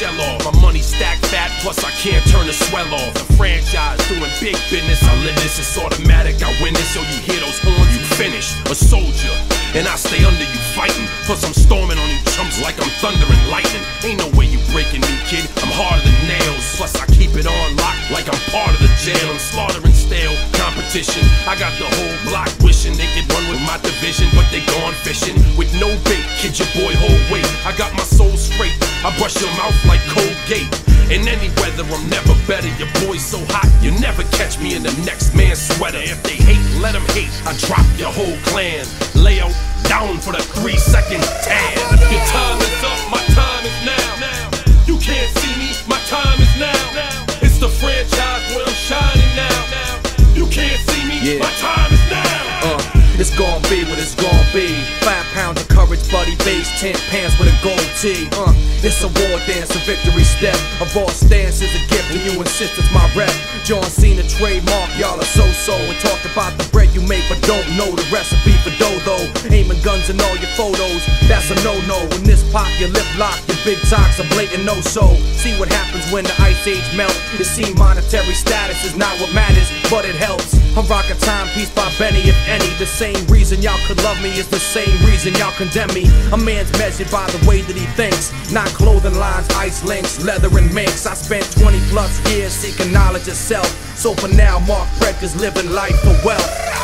shell off. My money stacked fat, plus I can't turn the swell off. The franchise doing big business, I live this, it's automatic, I win this. So you hear those horns, you finish. A soldier, and I stay under you fighting. Plus I'm storming on you chumps like I'm thunder and lightning. Ain't no way you breaking me, kid, I'm harder than nails. Plus I keep it on lock like I'm part of the jail. I'm slaughtering stale competition. I got the whole block wishing they could run with my division, but they gone fishing with no bait. Kid, your boy hold weight. I got my soul straight, I brush your mouth like Colgate. In any weather, I'm never better. Your boy's so hot, you never catch me in the next man's sweater. If they hate, let them hate. I drop your whole clan. Lay out down for the 3-second tan. Your time is up, my time is now. You can't see me, my time is now. It's the franchise where I'm shining now. You can't see me, my time is now. It's gon' be what it's gon' be. 5 pounds of courage, buddy bass, 10 pants with a gold tee. It's a war dance, a victory step. A raw stance is a gift, and you insist it's my rep. John Cena trademark, y'all are so-so. And talk about the bread you make, but don't know the recipe for dough. Aiming guns in all your photos, that's a no-no. When this pop, your lip lock, your big talks are blatant no-so. See what happens when the ice age melt. You see monetary status is not what matters, but it helps. I'm rocking Timepiece by Benny, if any. The same reason y'all could love me is the same reason y'all condemn me. A man's measured by the way that he thinks, not clothing lines, ice links, leather and minks. I spent 20+ years seeking knowledge of self. So for now, Mark Breck is living life for wealth.